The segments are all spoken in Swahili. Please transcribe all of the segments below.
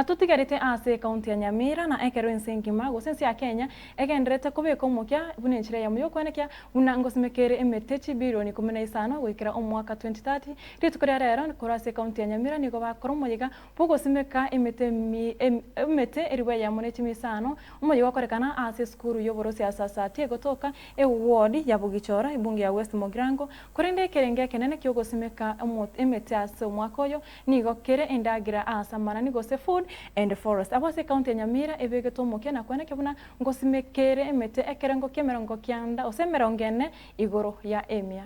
na tutigarite ase kaunti ya Nyamira na ekero ensengima gosensi ya Kenya egenderete kubika omukya bunenchire ya muyo kwenekia unangosimekere emetechi bilioni 15 gwikira omwaka 2030 ritukoria rero korase kaunti ya Nyamira nigo bakora omoyiga bugosimeka emete eriwe ya monechi misano omoyiga wakorekana ase skuru yoborosi asasati egotoka ward ya Bugichora ibunge ya West Mogirango korende kerenge kenene kyogosimeka emete ase omwaka oyo nigo kere endagira asamana nigo se food and forest abase kaunti ya Nyamira ebegeto omokya na kweneke buna ngosimekere emete ekerengo kemerongo kyanda osemerongene igoro ya emia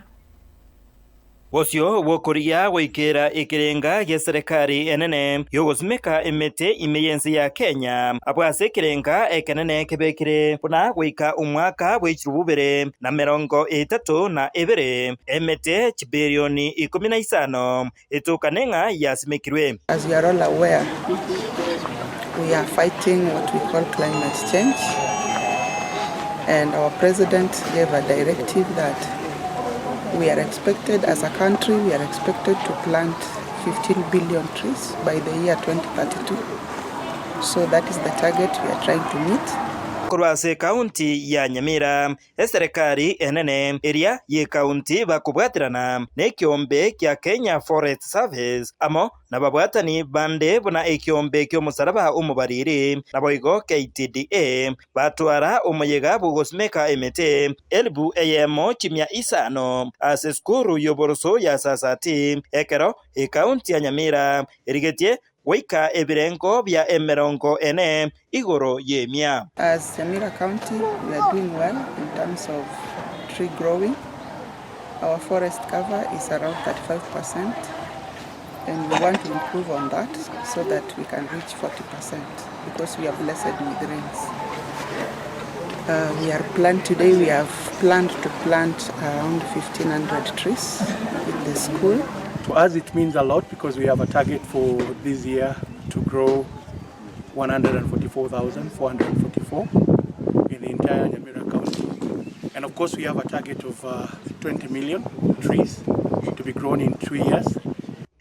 Wosio wokoria gwikira ikirenga gya serikali enene yogosimeka emete imeyensi ya Kenya abwase ikirenga ekenene kebekire buna gwika umwaka bw'ekirububere na 32 emete bilioni 15 itukanenga yasimekirwe. As you are all aware, we are fighting what we call climate change, and our president gave a directive that we are expected, as a country, we are expected to plant 15 billion trees by the year 2032. So that is the target we are trying to meet. Kurwase kaunti ya Nyamira serikali enene area ye kaunti bakubwatirana nekiombe kya Kenya Forest Service amo nababwatani bande buna ekiombe kyo musaraba umubariri naboigo KTDA batwara omuyega bugosimeka emete elbu eyemo chimya isano ase skuru yoboroso ya sasati ekero kaunti ya Nyamira erigetie Waika ebirengo bya emerongo ene igoro yemia. As Nyamira County, we are doing well in terms of tree growing. Our forest cover is around 35%, and we want to improve on that so that we can reach 40% because we are blessed with rains. Today we have planned to plant around 1,500 trees in the school. To us it means a lot because we have a target for this year to grow 144,444 in the entire Nyamira County. And of course we have a target of 20 million trees to be grown in 2 years.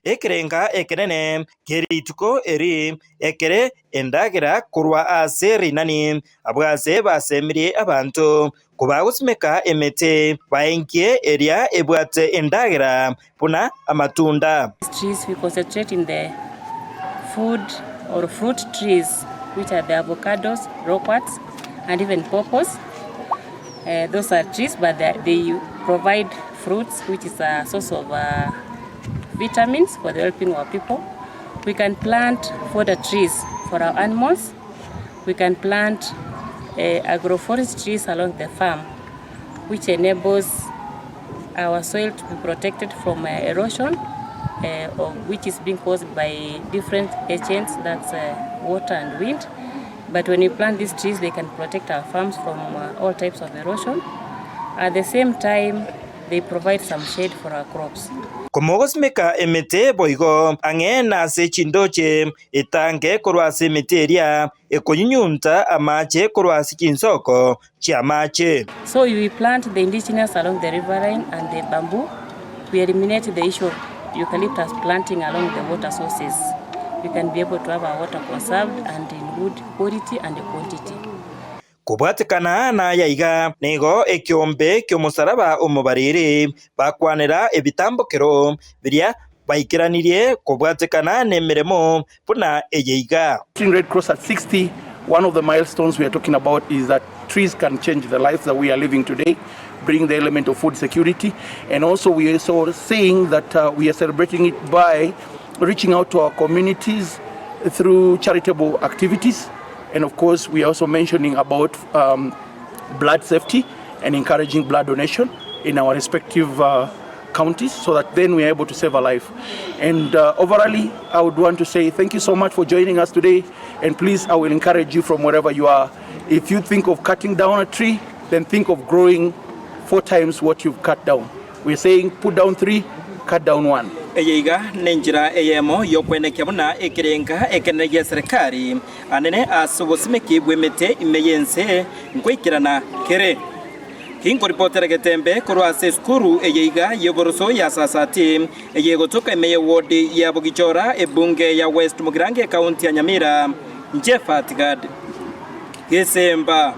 Ekerenga ekenene kerituko eri ekere endagira kurwa aseri nani abwase basemire abantu kubagusimeka emete baenkie eria ebwate endagira puna amatunda. Trees we concentrate in the food or fruit trees which are the avocados, roquats and even pawpaws. Those are trees but they provide fruits which is a source of vitamins for the helping our people. We can plant fodder trees for our animals. We can plant agroforest trees along the farm, which enables our soil to be protected from erosion, which is being caused by different agents, that's water and wind. But when we plant these trees, they can protect our farms from all types of erosion. At the same time, they provide some shade for our crops. Komogosimeka emete boigo angena se chindoche etange korwase meteria ekonyunyunta amache korwase kinsoko chiamache. So we plant the indigenous along the riverine and the bamboo. We eliminate the issue of eucalyptus planting along the water sources. We can be able to have our water conserved and in good quality and quantity. Kubwatikana na yaiga nego ekiombe kyo musaraba umubariri bakwanira ebitambokero biria baikiranirie kubwatikana nemiremo puna eyeiga. Red Cross at 60, one of the milestones we are talking about is that trees can change the lives that we are living today, bring the element of food security, and also we are also saying that we are celebrating it by reaching out to our communities through charitable activities. And of course, we are also mentioning about blood safety and encouraging blood donation in our respective counties so that then we are able to save a life. And overall, I would want to say thank you so much for joining us today. And please, I will encourage you from wherever you are. If you think of cutting down a tree, then think of growing 4 times what you've cut down. We're saying put down 3, cut down 1. Eyeiga nenjira eyemo yokwenekya buna ekirenga ekenege serikali anene asubusimeki bwemete imeyense nkwikirana kere Hingo reporter Getembe kurwa skuru eyeiga yoboroso ya sasati eyegotoka emeye ward ya Bogichora ebunge ya West Mugirange County ya Nyamira Jeff Atgad Gesemba